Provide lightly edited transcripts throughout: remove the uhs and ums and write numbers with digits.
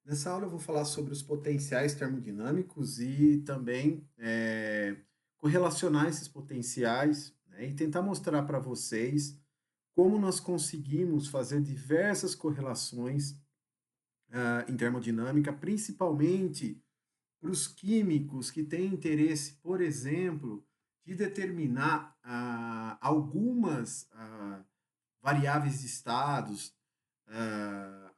Nessa aula eu vou falar sobre os potenciais termodinâmicos e também correlacionar esses potenciais, né, e tentar mostrar para vocês como nós conseguimos fazer diversas correlações em termodinâmica, principalmente para os químicos que têm interesse, por exemplo, de determinar algumas variáveis de estados,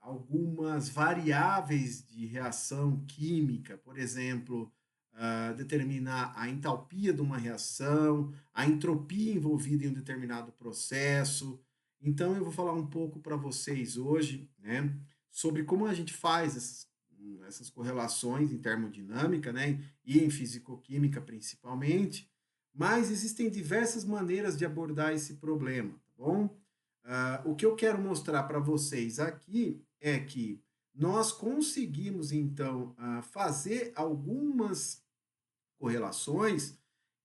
algumas variáveis de reação química, por exemplo, determinar a entalpia de uma reação, a entropia envolvida em um determinado processo. Então, eu vou falar um pouco para vocês hoje, né, sobre como a gente faz essas correlações em termodinâmica, né, e em fisicoquímica principalmente, mas existem diversas maneiras de abordar esse problema, tá bom? O que eu quero mostrar para vocês aqui é que nós conseguimos, então, fazer algumas correlações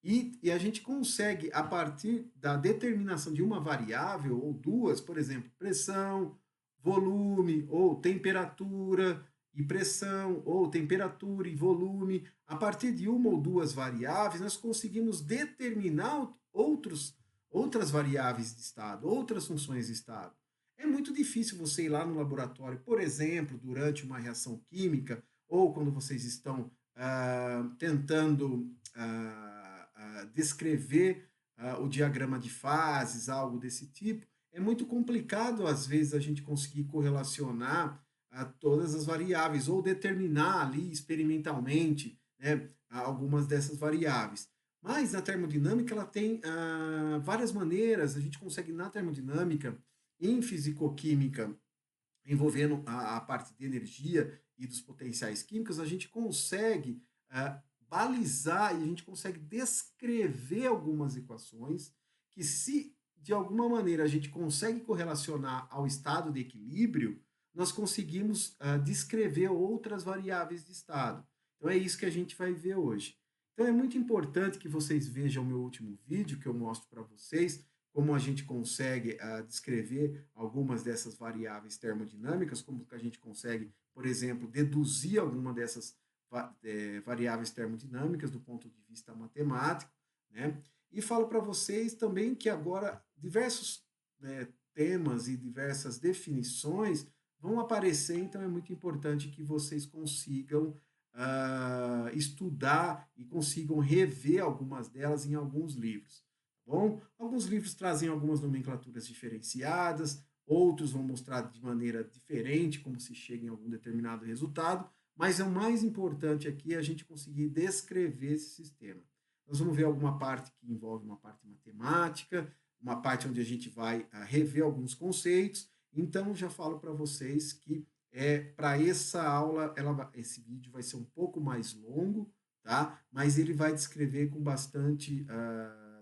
e a gente consegue, a partir da determinação de uma variável ou duas, por exemplo, pressão, volume ou temperatura e pressão, ou temperatura e volume, a partir de uma ou duas variáveis, nós conseguimos determinar outras variáveis de estado, outras funções de estado. É muito difícil você ir lá no laboratório, por exemplo, durante uma reação química, ou quando vocês estão tentando descrever o diagrama de fases, algo desse tipo, é muito complicado, às vezes, a gente conseguir correlacionar todas as variáveis ou determinar ali experimentalmente, né, algumas dessas variáveis. Mas na termodinâmica ela tem várias maneiras, a gente consegue na termodinâmica, em fisicoquímica, envolvendo a parte de energia e dos potenciais químicos, a gente consegue balizar e a gente consegue descrever algumas equações que, se de alguma maneira a gente consegue correlacionar ao estado de equilíbrio, nós conseguimos descrever outras variáveis de estado. Então é isso que a gente vai ver hoje. Então é muito importante que vocês vejam o meu último vídeo, que eu mostro para vocês como a gente consegue descrever algumas dessas variáveis termodinâmicas, como que a gente consegue, por exemplo, deduzir alguma dessas variáveis termodinâmicas do ponto de vista matemático, né? E falo para vocês também que agora diversos temas e diversas definições vão aparecer, então é muito importante que vocês consigam estudar e consigam rever algumas delas em alguns livros. Tá bom? Alguns livros trazem algumas nomenclaturas diferenciadas, outros vão mostrar de maneira diferente como se chega em algum determinado resultado, mas o mais importante aqui é a gente conseguir descrever esse sistema. Nós vamos ver alguma parte que envolve uma parte matemática, uma parte onde a gente vai rever alguns conceitos. Então, já falo para vocês que para essa aula, esse vídeo vai ser um pouco mais longo, tá? Mas ele vai descrever com bastante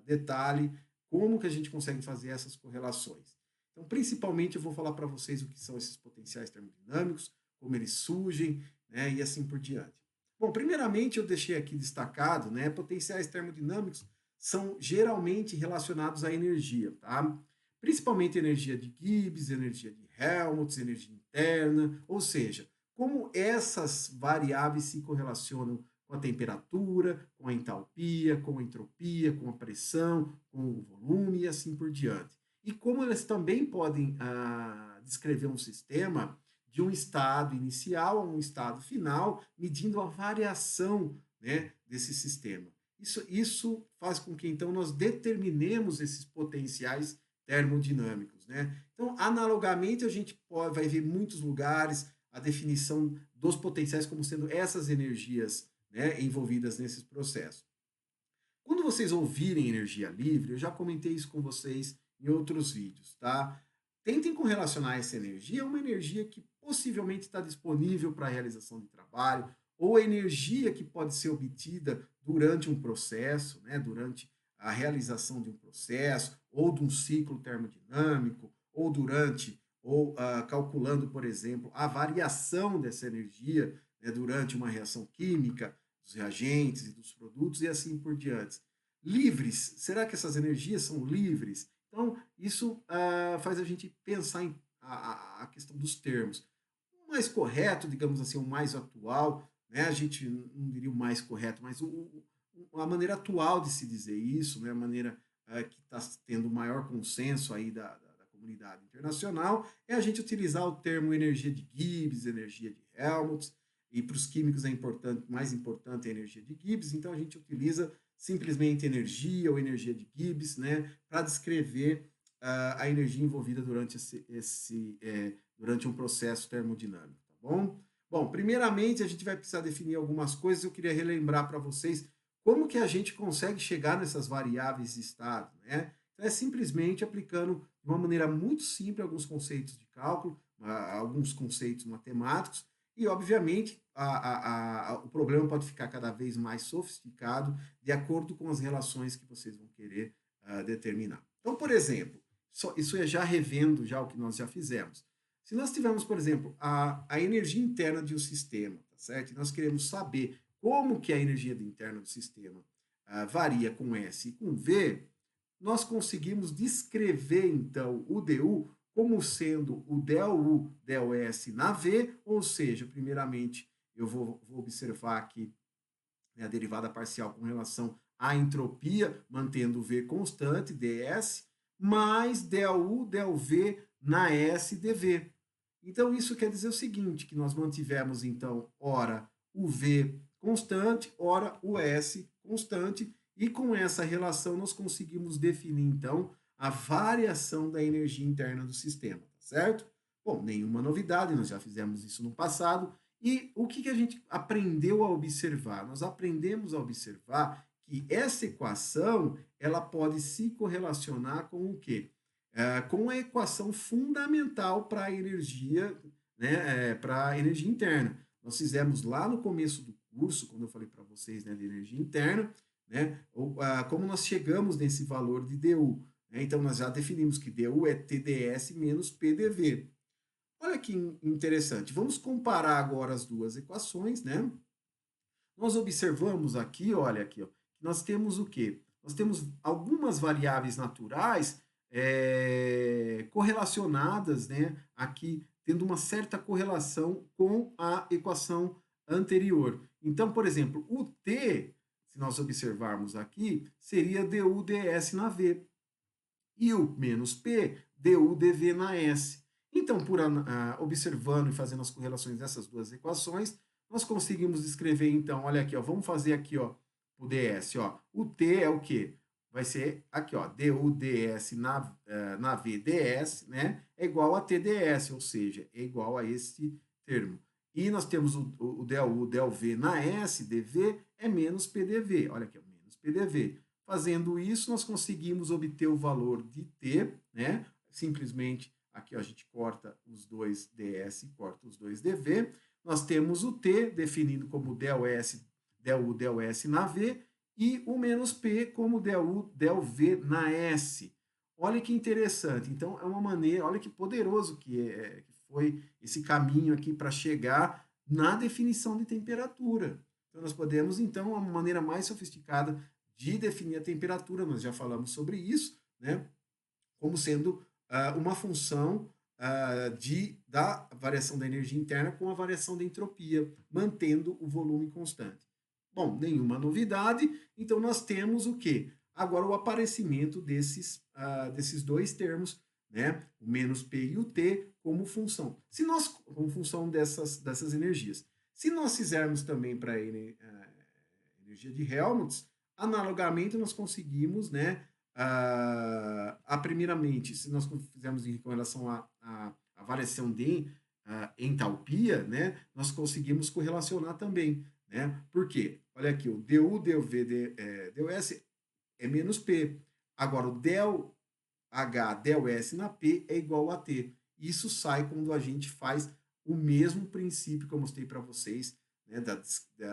detalhe como que a gente consegue fazer essas correlações. Então, principalmente, eu vou falar para vocês o que são esses potenciais termodinâmicos, como eles surgem, né, e assim por diante. Bom, primeiramente eu deixei aqui destacado, né, potenciais termodinâmicos são geralmente relacionados à energia, tá? Principalmente energia de Gibbs, energia de Helmholtz, energia interna, ou seja, como essas variáveis se correlacionam com a temperatura, com a entalpia, com a entropia, com a pressão, com o volume e assim por diante. E como elas também podem descrever um sistema de um estado inicial a um estado final, medindo a variação, né, desse sistema. Isso faz com que, então, nós determinemos esses potenciais termodinâmicos. Né? Então, analogamente, a gente vai ver muitos lugares a definição dos potenciais como sendo essas energias, né, envolvidas nesses processos. Quando vocês ouvirem energia livre, eu já comentei isso com vocês em outros vídeos, tá? Tentem correlacionar essa energia a uma energia que possivelmente está disponível para a realização de trabalho, ou a energia que pode ser obtida durante um processo, né, durante a realização de um processo, ou de um ciclo termodinâmico, ou durante, ou calculando, por exemplo, a variação dessa energia, né, durante uma reação química, dos reagentes e dos produtos e assim por diante. Livres, será que essas energias são livres? Então, isso faz a gente pensar em a questão dos termos. mais correto, digamos assim, o mais atual, né? A gente não diria o mais correto, mas a maneira atual de se dizer isso, né? A maneira que está tendo maior consenso aí da comunidade internacional, é a gente utilizar o termo energia de Gibbs, energia de Helmholtz, e para os químicos é importante, mais importante a energia de Gibbs, então a gente utiliza simplesmente energia ou energia de Gibbs, né, para descrever a energia envolvida durante durante um processo termodinâmico, tá bom? Bom, primeiramente a gente vai precisar definir algumas coisas. Eu queria relembrar para vocês como que a gente consegue chegar nessas variáveis de estado, né? Então, é simplesmente aplicando de uma maneira muito simples alguns conceitos de cálculo, alguns conceitos matemáticos, e obviamente o problema pode ficar cada vez mais sofisticado de acordo com as relações que vocês vão querer determinar. Então, por exemplo, isso é já revendo já o que nós já fizemos. Se nós tivermos, por exemplo, a energia interna de um sistema, tá certo? E nós queremos saber como que a energia interna do sistema varia com S e com V, nós conseguimos descrever, então, o dU como sendo o del U, del S na V, ou seja, primeiramente, eu vou observar aqui, né, a derivada parcial com relação à entropia, mantendo o V constante, ds, mais del U, del V na S dV. Então, isso quer dizer o seguinte, que nós mantivemos, então, ora o V constante, ora o S constante, e com essa relação nós conseguimos definir, então, a variação da energia interna do sistema, certo? Bom, nenhuma novidade, nós já fizemos isso no passado. E o que a gente aprendeu a observar? Nós aprendemos a observar que essa equação ela pode se correlacionar com o quê? Com a equação fundamental para a energia, né, para a energia interna. Nós fizemos lá no começo do curso, quando eu falei para vocês, né, de energia interna, né, como nós chegamos nesse valor de dU. Né? Então, nós já definimos que dU é TdS menos PdV. Olha que interessante. Vamos comparar agora as duas equações, né? Nós observamos aqui, olha aqui, ó, que nós temos o quê? Nós temos algumas variáveis naturais correlacionadas, né? Aqui tendo uma certa correlação com a equação anterior. Então, por exemplo, o T, se nós observarmos aqui, seria du ds na V. E o menos P, du dv na S. Então, observando e fazendo as correlações dessas duas equações, nós conseguimos escrever, então, olha aqui, ó, vamos fazer aqui, ó, o ds, ó. O T é o quê? Vai ser aqui, ó, du ds na V ds, né, é igual a TdS, ou seja, é igual a este termo. E nós temos o del U, del V na S, dV, é menos PDV. Olha aqui, ó, menos PDV. Fazendo isso, nós conseguimos obter o valor de T, né? Simplesmente, aqui ó, a gente corta os dois ds e corta os dois dv. Nós temos o T definido como del S, del U, del S na V, e o menos P como del U, del V na S. Olha que interessante. Então, é uma maneira, olha que poderoso que foi esse caminho aqui para chegar na definição de temperatura. Então, nós podemos, então, uma maneira mais sofisticada de definir a temperatura, nós já falamos sobre isso, né? Como sendo uma função da variação da energia interna com a variação da entropia, mantendo o volume constante. Bom, nenhuma novidade, então nós temos o quê? Agora o aparecimento desses dois termos, né? O menos P e o T como função. Se nós, como função dessas energias. Se nós fizermos também para a energia de Helmholtz, analogamente nós conseguimos, né, primeiramente, se nós fizermos em relação à variação de entalpia, né, nós conseguimos correlacionar também, né? Por quê? Olha aqui, o du, dv, ds é menos P. Agora, o del H, del S na P é igual a T. Isso sai quando a gente faz o mesmo princípio que eu mostrei para vocês, né, da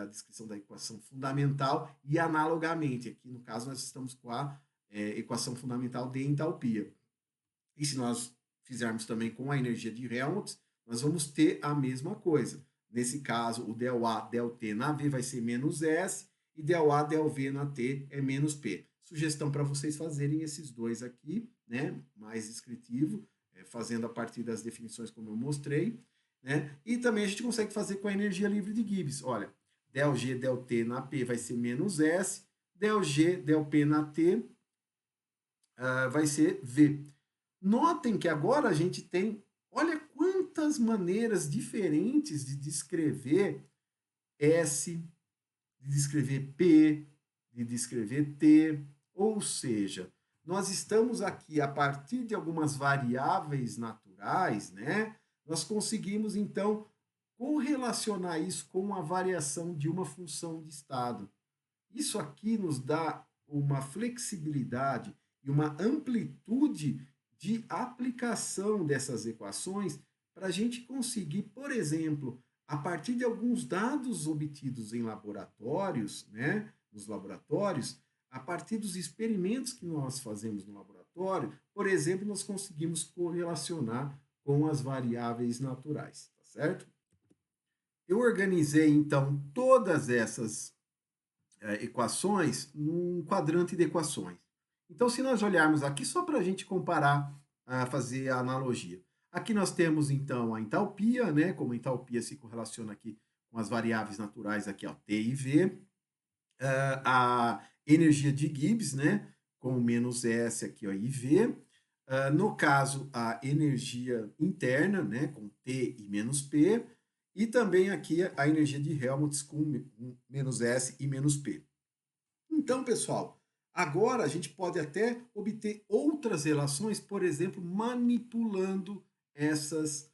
descrição da equação fundamental e analogamente. Aqui, no caso, nós estamos com a equação fundamental de entalpia. E se nós fizermos também com a energia de Helmholtz, nós vamos ter a mesma coisa. Nesse caso, o del A, del T na V vai ser menos S e del A, del V na T é menos P. Sugestão para vocês fazerem esses dois aqui, né, mais descritivo, fazendo a partir das definições como eu mostrei. né? E também a gente consegue fazer com a energia livre de Gibbs. Olha, del G, del T na P vai ser menos S, del G, del P na T vai ser V. Notem que agora a gente tem, olha quantas maneiras diferentes de descrever S, de descrever P, de descrever T, ou seja, nós estamos aqui a partir de algumas variáveis naturais, né? Nós conseguimos então correlacionar isso com a variação de uma função de estado. Isso aqui nos dá uma flexibilidade e uma amplitude de aplicação dessas equações para a gente conseguir, por exemplo, a partir de alguns dados obtidos em laboratórios, né, nos laboratórios, a partir dos experimentos que nós fazemos no laboratório, por exemplo, nós conseguimos correlacionar com as variáveis naturais, tá certo? Eu organizei então todas essas equações num quadrante de equações. Então, se nós olharmos aqui, só para a gente comparar, fazer a analogia. Aqui nós temos, então, a entalpia, né? Como a entalpia se correlaciona aqui com as variáveis naturais, aqui, ó, T e V. A energia de Gibbs, né? Com menos S aqui, ó, e V. No caso, a energia interna, né? Com T e menos P. E também aqui a energia de Helmholtz com menos S e menos P. Então, pessoal, agora a gente pode até obter outras relações, por exemplo, manipulando essas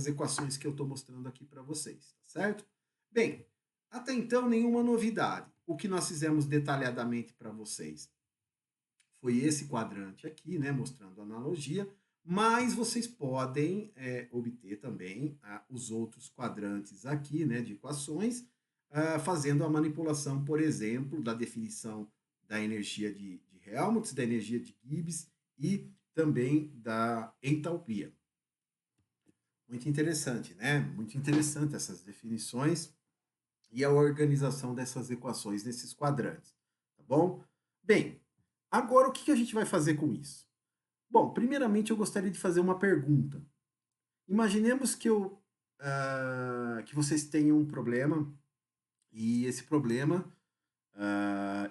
equações que eu estou mostrando aqui para vocês, tá certo? Bem, até então nenhuma novidade. O que nós fizemos detalhadamente para vocês foi esse quadrante aqui, né, mostrando a analogia, mas vocês podem obter também os outros quadrantes aqui, né, de equações, fazendo a manipulação, por exemplo, da definição da energia de Helmholtz, da energia de Gibbs e também da entalpia. Muito interessante, né? Muito interessante essas definições e a organização dessas equações nesses quadrantes, tá bom? Bem, agora o que a gente vai fazer com isso? Bom, primeiramente eu gostaria de fazer uma pergunta. Imaginemos que vocês tenham um problema e esse problema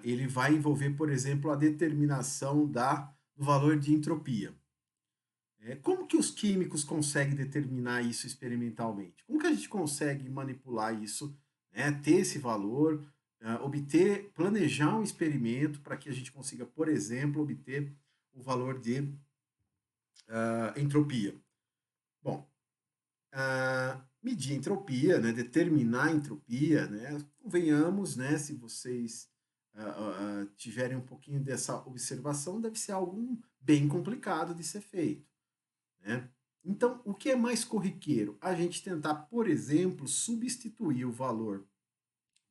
ele vai envolver, por exemplo, a determinação do valor de entropia. Como que os químicos conseguem determinar isso experimentalmente? Como que a gente consegue manipular isso, né, ter esse valor, planejar um experimento para que a gente consiga, por exemplo, obter o valor de entropia? Bom, medir a entropia, né, determinar a entropia, né, convenhamos, né, se vocês tiverem um pouquinho dessa observação, deve ser algo bem complicado de ser feito, né? Então, o que é mais corriqueiro? A gente tentar, por exemplo, substituir o valor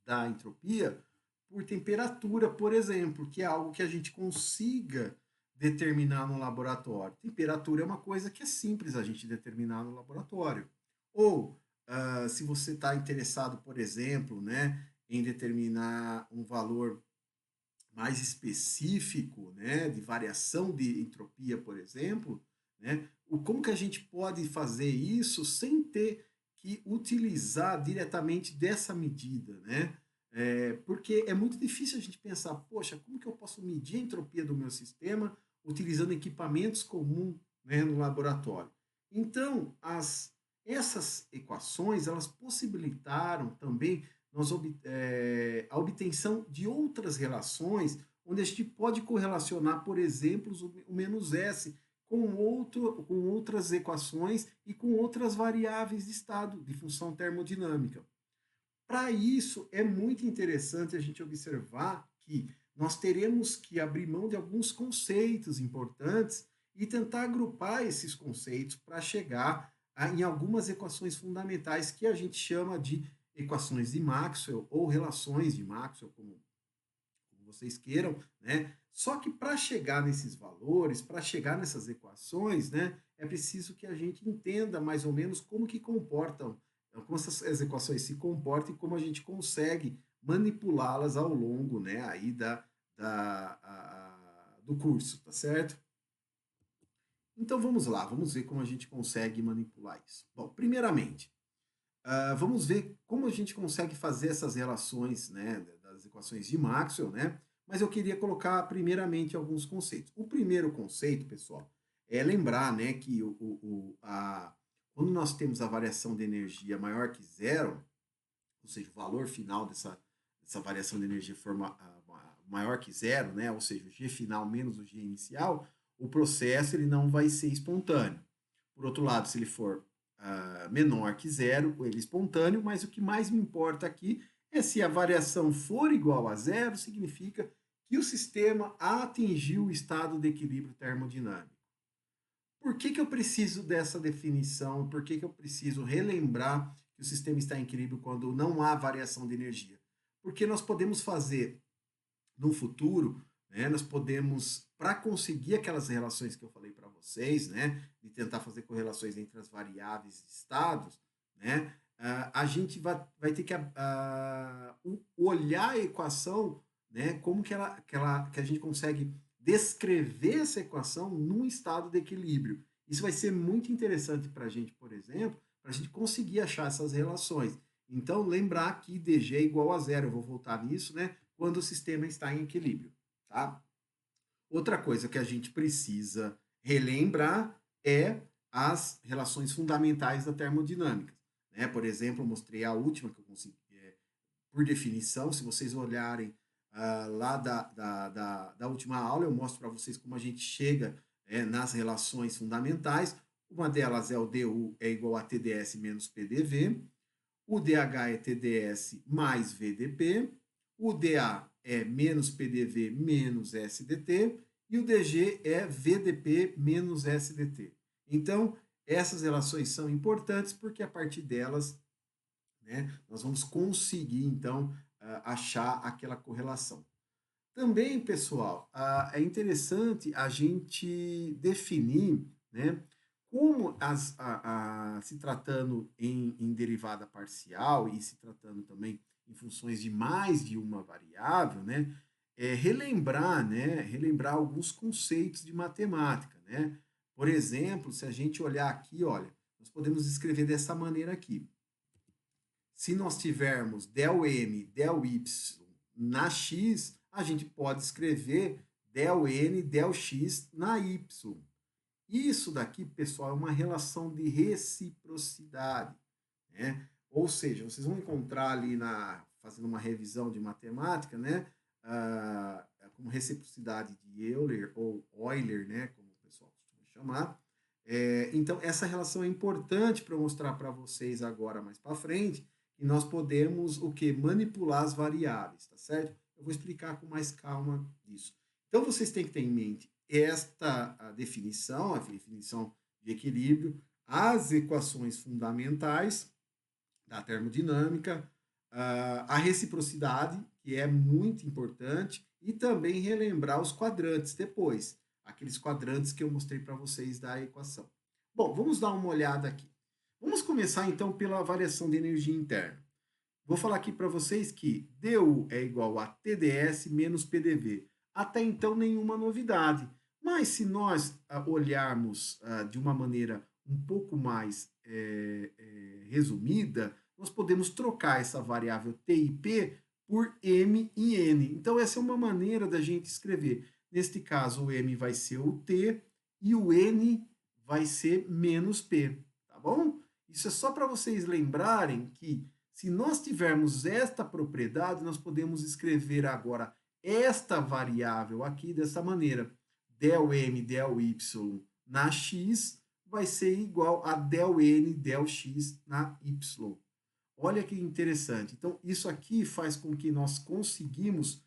da entropia por temperatura, por exemplo, que é algo que a gente consiga determinar no laboratório. Temperatura é uma coisa que é simples a gente determinar no laboratório. Ou, se você está interessado, por exemplo, né, em determinar um valor mais específico, né, de variação de entropia, por exemplo, né, como que a gente pode fazer isso sem ter que utilizar diretamente dessa medida, né? Porque é muito difícil a gente pensar, poxa, como que eu posso medir a entropia do meu sistema utilizando equipamentos comuns, né, no laboratório? Então, essas equações, elas possibilitaram também a obtenção de outras relações, onde a gente pode correlacionar, por exemplo, o menos S com outras equações e com outras variáveis de estado, de função termodinâmica. Para isso, é muito interessante a gente observar que nós teremos que abrir mão de alguns conceitos importantes e tentar agrupar esses conceitos para chegar em algumas equações fundamentais que a gente chama de equações de Maxwell ou relações de Maxwell, como vocês queiram, né? Só que para chegar nesses valores, para chegar nessas equações, né, é preciso que a gente entenda mais ou menos como que comportam, como essas equações se comportam e como a gente consegue manipulá-las ao longo, né, aí do curso, tá certo? Então vamos lá, vamos ver como a gente consegue manipular isso. Bom, primeiramente, vamos ver como a gente consegue fazer essas relações, né, das equações de Maxwell, né? Mas eu queria colocar primeiramente alguns conceitos. O primeiro conceito, pessoal, é lembrar, né, que quando nós temos a variação de energia maior que zero, ou seja, o valor final dessa variação de energia maior que zero, né, ou seja, o G final menos o G inicial, o processo ele não vai ser espontâneo. Por outro lado, se ele for menor que zero, ele é espontâneo, mas o que mais me importa aqui é se a variação for igual a zero, significa que o sistema atingiu o estado de equilíbrio termodinâmico. Por que eu preciso dessa definição? Por que eu preciso relembrar que o sistema está em equilíbrio quando não há variação de energia? Porque nós podemos fazer no futuro, né, nós podemos, para conseguir aquelas relações que eu falei para vocês, né, de tentar fazer correlações entre as variáveis de estados, né, a gente vai ter que olhar a equação, né, como que a gente consegue descrever essa equação num estado de equilíbrio. Isso vai ser muito interessante para a gente, por exemplo, para a gente conseguir achar essas relações. Então, lembrar que dg é igual a zero, eu vou voltar nisso, né? Quando o sistema está em equilíbrio, tá? Outra coisa que a gente precisa relembrar é as relações fundamentais da termodinâmica, né? Por exemplo, eu mostrei a última que eu consegui, por definição, se vocês olharem lá da última aula, eu mostro para vocês como a gente chega nas relações fundamentais. Uma delas é o du é igual a TdS menos PDV, o DH é TdS mais VDP, o DA é menos PDV menos SDT e o DG é VDP menos SDT. Então, essas relações são importantes porque a partir delas, né, nós vamos conseguir, então, achar aquela correlação. Também, pessoal, é interessante a gente definir, né, como se tratando em derivada parcial e se tratando também em funções de mais de uma variável, né, relembrar alguns conceitos de matemática, né? Por exemplo, se a gente olhar aqui, olha, nós podemos escrever dessa maneira aqui. Se nós tivermos del m, del y na x, a gente pode escrever del n, del x na y. Isso daqui, pessoal, é uma relação de reciprocidade, né? Ou seja, vocês vão encontrar ali fazendo uma revisão de matemática, né? Como reciprocidade de Euler ou Euler, né? Como o pessoal costuma chamar. Então, essa relação é importante para eu mostrar para vocês agora mais para frente, que nós podemos o que? Manipular as variáveis, tá certo? Eu vou explicar com mais calma isso. Então, vocês têm que ter em mente esta definição, a definição de equilíbrio, as equações fundamentais da termodinâmica, a reciprocidade, que é muito importante, e também relembrar os quadrantes depois, aqueles quadrantes que eu mostrei para vocês da equação. Bom, vamos dar uma olhada aqui. Vamos começar então pela variação de energia interna. Vou falar aqui para vocês que du é igual a TdS menos PDV. Até então, nenhuma novidade. Mas se nós olharmos de uma maneira um pouco mais resumida, nós podemos trocar essa variável t e p por m e n. Então, essa é uma maneira da gente escrever. Neste caso, o m vai ser o t e o n vai ser menos p, tá bom? Isso é só para vocês lembrarem que se nós tivermos esta propriedade, nós podemos escrever agora esta variável aqui dessa maneira. Del m, del y na x vai ser igual a del n, del x na y. Olha que interessante. Então, isso aqui faz com que nós conseguimos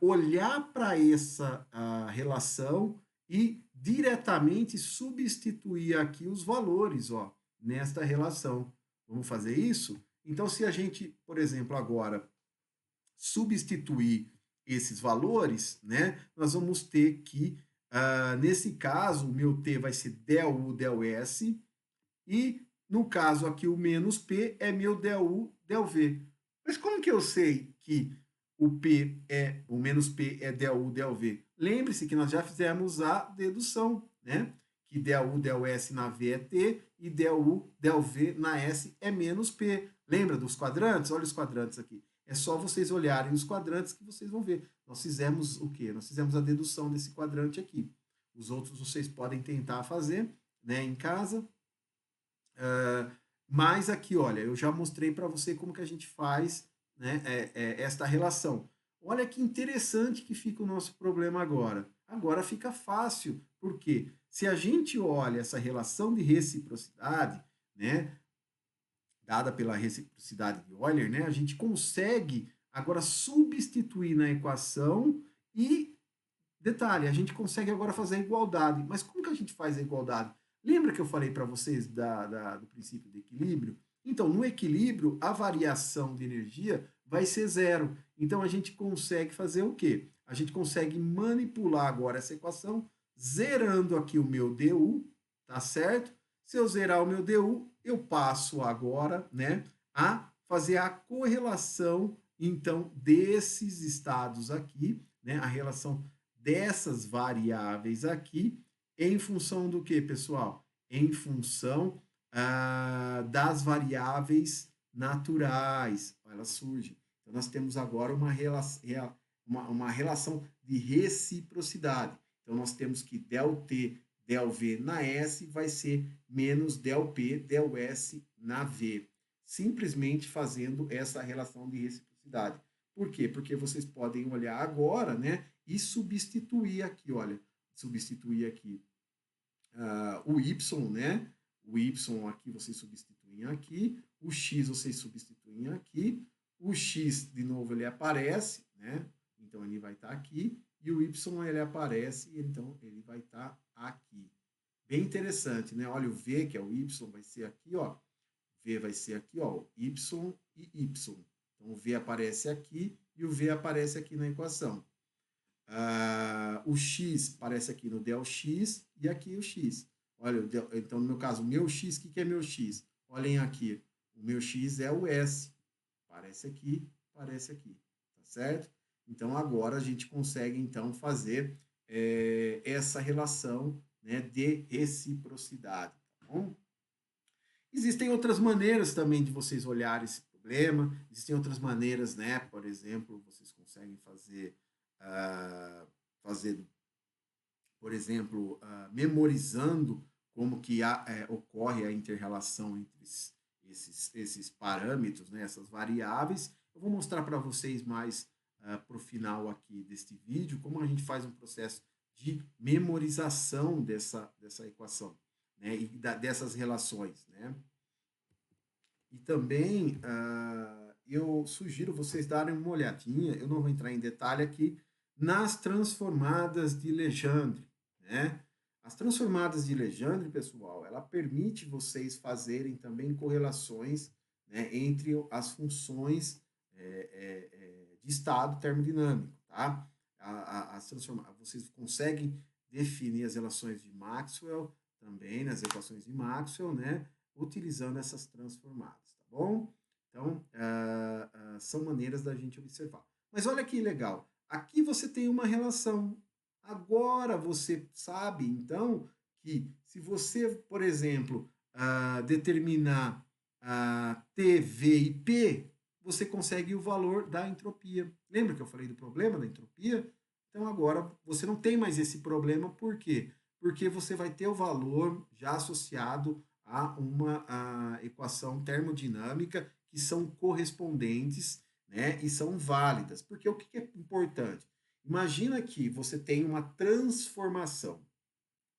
olhar para essa relação e diretamente substituir aqui os valores nesta relação. Vamos fazer isso? Então, se a gente, por exemplo, agora substituir esses valores, né, nós vamos ter que, nesse caso, o meu t vai ser del U, del S, e no caso aqui o menos P é meu del U, del V. Mas como que eu sei que o menos P é del U, del V? Lembre-se que nós já fizemos a dedução, né? que del U, del S na V é T, e del U, del V na S é menos P. Lembra dos quadrantes? Olha os quadrantes aqui. É só vocês olharem os quadrantes que vocês vão ver. Nós fizemos o quê? Nós fizemos a dedução desse quadrante aqui. Os outros vocês podem tentar fazer, né, em casa. Mas aqui, olha, eu já mostrei para você como que a gente faz, né, esta relação. Olha que interessante que fica o nosso problema agora. Agora fica fácil, porque se a gente olha essa relação de reciprocidade, né, dada pela reciprocidade de Euler, né, a gente consegue agora substituir na equação e, detalhe, a gente consegue agora fazer a igualdade. Mas como que a gente faz a igualdade? Lembra que eu falei para vocês do princípio de equilíbrio? Então, no equilíbrio, a variação de energia vai ser zero. Então, a gente consegue fazer o quê? A gente consegue manipular agora essa equação, zerando aqui o meu du, tá certo? Se eu zerar o meu du, eu passo agora, né, a fazer a correlação, então, desses estados aqui, né, a relação dessas variáveis aqui, em função do que, pessoal? Em função das variáveis naturais. Elas surgem. Então, nós temos agora uma relação de reciprocidade. Então, nós temos que del T, del V na S vai ser menos del P, del S na V. Simplesmente fazendo essa relação de reciprocidade. Por quê? Porque vocês podem olhar agora, né, e substituir aqui, olha, substituir aqui o Y, né? O Y aqui vocês substituem aqui, o X vocês substituem aqui, o X, de novo, ele aparece, né? Então, ele vai estar aqui, e o Y, ele aparece, então, ele vai estar aqui. Bem interessante, né? Olha, o V, que é o Y, vai ser aqui, ó. V vai ser aqui, ó, Y e Y. Então, o V aparece aqui, e o V aparece aqui na equação. O X aparece aqui no del X e aqui o X. Olha, então no meu caso, o meu X, o que é meu X? Olhem aqui, o meu X é o S. Aparece aqui, tá certo? Então agora a gente consegue então fazer essa relação, né, de reciprocidade, tá bom? Existem outras maneiras também de vocês olharem esse problema, existem outras maneiras, né? Por exemplo, vocês conseguem fazer fazendo, por exemplo, memorizando como que ocorre a inter-relação entre esses parâmetros, né, essas variáveis. Eu vou mostrar para vocês mais para o final aqui deste vídeo como a gente faz um processo de memorização dessa equação, né, e dessas relações, né. E também eu sugiro vocês darem uma olhadinha, eu não vou entrar em detalhe aqui, nas transformadas de Legendre, né? As transformadas de Legendre, pessoal, ela permite vocês fazerem também correlações, né, entre as funções de estado termodinâmico, tá? Vocês conseguem definir as relações de Maxwell também, nas equações de Maxwell, né, utilizando essas transformadas, tá bom? Então, são maneiras da gente observar. Mas olha que legal, aqui você tem uma relação. Agora você sabe, então, que se você, por exemplo, determinar T, V e P, você consegue o valor da entropia. Lembra que eu falei do problema da entropia? Então, agora você não tem mais esse problema, por quê? Porque você vai ter o valor já associado a uma equação termodinâmica que são correspondentes, né, e são válidas. Porque o que é importante? Imagina que você tem uma transformação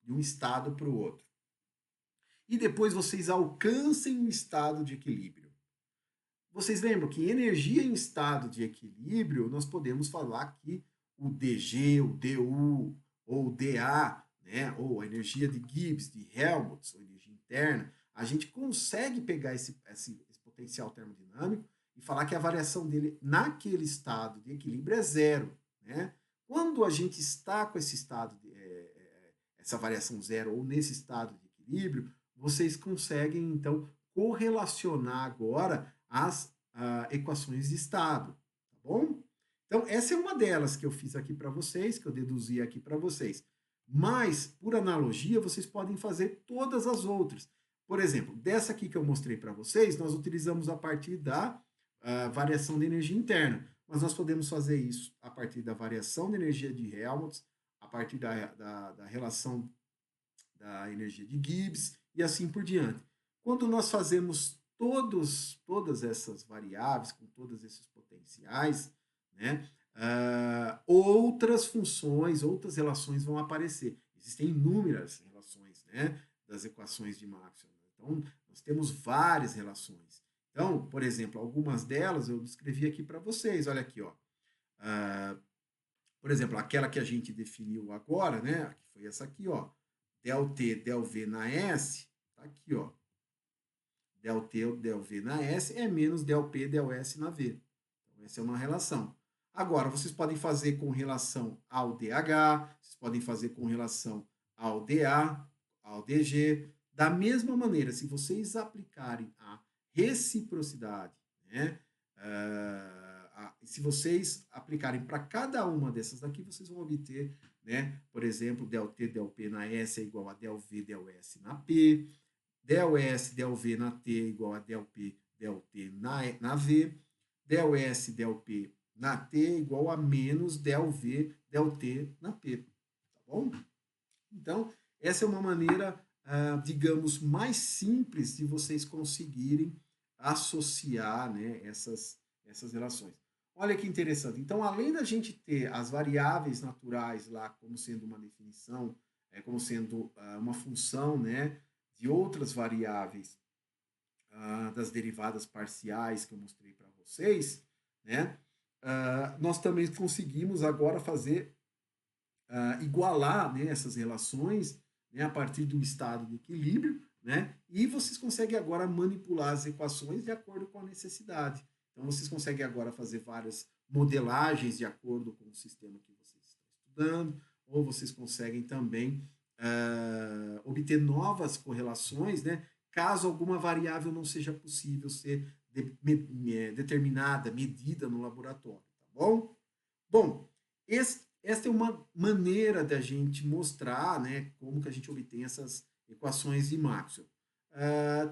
de um estado para o outro. E depois vocês alcancem um estado de equilíbrio. Vocês lembram que energia em estado de equilíbrio, nós podemos falar que o DG, o DU ou o DA, né, ou a energia de Gibbs, de Helmholtz, ou energia interna, a gente consegue pegar esse potencial termodinâmico e falar que a variação dele naquele estado de equilíbrio é zero, né? Quando a gente está com esse estado, essa variação zero ou nesse estado de equilíbrio, vocês conseguem então correlacionar agora as equações de estado, tá bom? Então essa é uma delas que eu fiz aqui para vocês, que eu deduzi aqui para vocês. Mas, por analogia, vocês podem fazer todas as outras. Por exemplo, dessa aqui que eu mostrei para vocês, nós utilizamos a partir da variação de energia interna. Mas nós podemos fazer isso a partir da variação de energia de Helmholtz, a partir da relação da energia de Gibbs e assim por diante. Quando nós fazemos todas essas variáveis, com todos esses potenciais, né, outras funções, outras relações vão aparecer. Existem inúmeras relações, né, das equações de Maxwell. Então, nós temos várias relações. Então, por exemplo, algumas delas eu descrevi aqui para vocês. Olha aqui, ó. Por exemplo, aquela que a gente definiu agora, né, que foi essa aqui, ó. Del T, del V na S, tá aqui, ó. Del T, del V na S é menos del P, del S na V. Então, essa é uma relação. Agora, vocês podem fazer com relação ao DH, vocês podem fazer com relação ao DA, ao DG. Da mesma maneira, se vocês aplicarem a reciprocidade, né? Se vocês aplicarem para cada uma dessas daqui, vocês vão obter, né? Por exemplo, del T, del P na S é igual a del V, del S na P. Del S, del V na T é igual a del P, del T na V. Del S, del P na T é igual a menos del V, del T na P. Tá bom? Então, essa é uma maneira, digamos, mais simples de vocês conseguirem associar, né, essas relações. Olha que interessante. Então, além da gente ter as variáveis naturais lá como sendo uma definição, como sendo uma função, né, de outras variáveis das derivadas parciais que eu mostrei para vocês, né, nós também conseguimos agora fazer igualar, né, essas relações, né, a partir do estado de equilíbrio, né, e vocês conseguem agora manipular as equações de acordo com a necessidade. Então, vocês conseguem agora fazer várias modelagens de acordo com o sistema que vocês estão estudando, ou vocês conseguem também obter novas correlações, né, caso alguma variável não seja possível ser determinada, medida no laboratório, tá bom? Bom, esta é uma maneira da gente mostrar, né, como que a gente obtém essas equações de Maxwell.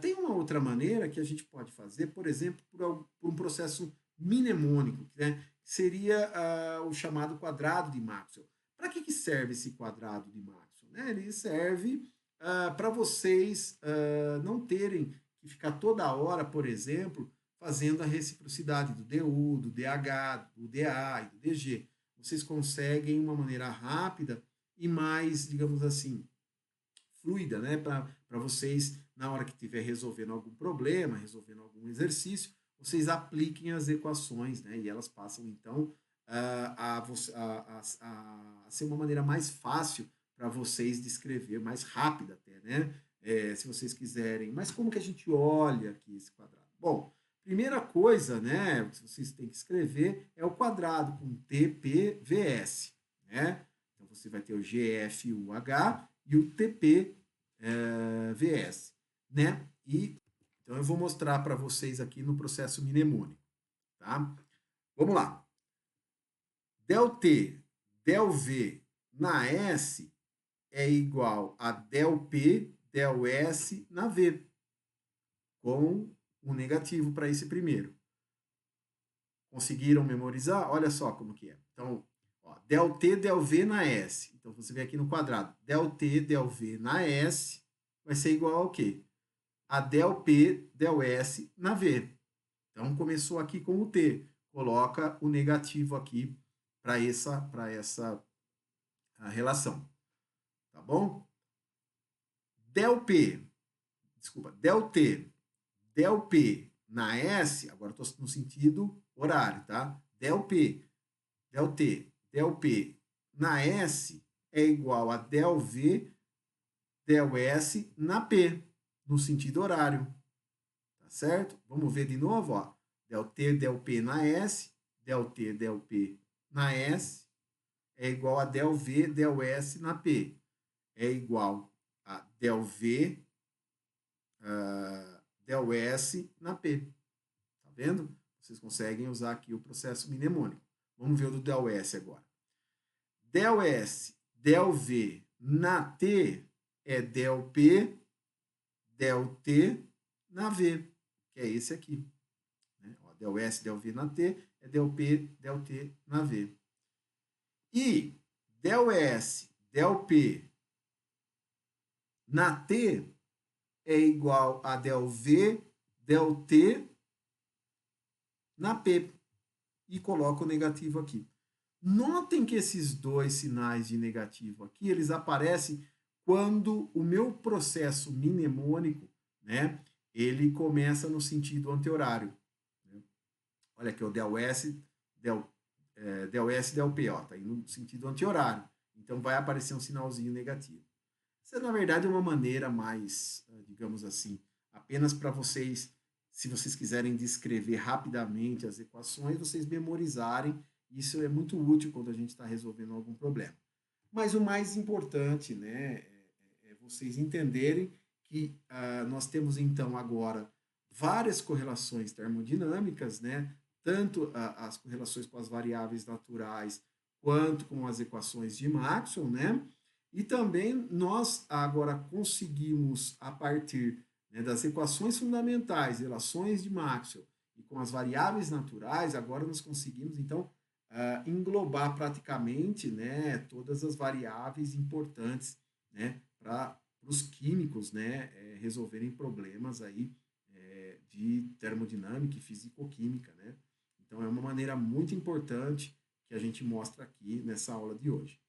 Tem uma outra maneira que a gente pode fazer, por exemplo, por um processo mnemônico, né, que seria o chamado quadrado de Maxwell. Para que serve esse quadrado de Maxwell? Né? Ele serve para vocês não terem que ficar toda hora, por exemplo, fazendo a reciprocidade do DU, do DH, do DA e do DG. Vocês conseguem uma maneira rápida e mais, digamos assim, fluida, né? Para vocês, na hora que estiver resolvendo algum problema, resolvendo algum exercício, vocês apliquem as equações, né? E elas passam, então, a ser uma maneira mais fácil para vocês de escrever, mais rápida até, né? Se vocês quiserem. Mas como que a gente olha aqui esse quadrado? Bom, primeira coisa, né, que vocês têm que escrever é o quadrado com TPVS, né? Então você vai ter o GFUH e o TPVS, né? E então eu vou mostrar para vocês aqui no processo mnemônico, tá? Vamos lá. Del T, del V na S é igual a del P, del S na V, com um negativo para esse primeiro. Conseguiram memorizar? Olha só como que é. Então, ó, del T, del V na S. Então, você vê aqui no quadrado. Del T, del V na S vai ser igual ao quê? A del P, del S na V. Então, começou aqui com o T. Coloca o negativo aqui para essa relação. Tá bom? Del P, desculpa, del T, del P na S, agora estou no sentido horário, tá? Del P, del T, del P na S é igual a del V, del S na P, no sentido horário. Tá certo? Vamos ver de novo, ó. Del T, del P na S, del T, del P na S é igual a del V, del S na P. É igual a del V, del S na P. Tá vendo? Vocês conseguem usar aqui o processo mnemônico. Vamos ver o do del S agora. Del S, del V Na T é del P, del T na V, que é esse aqui. Né? Ó, del S, del V na T, é del P, del T na V. E del S, del P na T é igual a del V, del T na P. E coloco o negativo aqui. Notem que esses dois sinais de negativo aqui, eles aparecem quando o meu processo mnemônico, né, ele começa no sentido anti-horário. Né? Olha aqui, o del S, del S, del P, ó, tá aí no sentido anti-horário. Então vai aparecer um sinalzinho negativo. Isso, na verdade, é uma maneira mais, digamos assim, apenas para vocês, se vocês quiserem descrever rapidamente as equações, vocês memorizarem. Isso é muito útil quando a gente está resolvendo algum problema. Mas o mais importante, né, é vocês entenderem que nós temos então agora várias correlações termodinâmicas, né, tanto as correlações com as variáveis naturais quanto com as equações de Maxwell, né? E também nós agora conseguimos, a partir, né, das equações fundamentais, relações de Maxwell e com as variáveis naturais, agora nós conseguimos, então, englobar praticamente, né, todas as variáveis importantes, né, para os químicos, né, resolverem problemas aí de termodinâmica e fisicoquímica, né. Então é uma maneira muito importante que a gente mostra aqui nessa aula de hoje.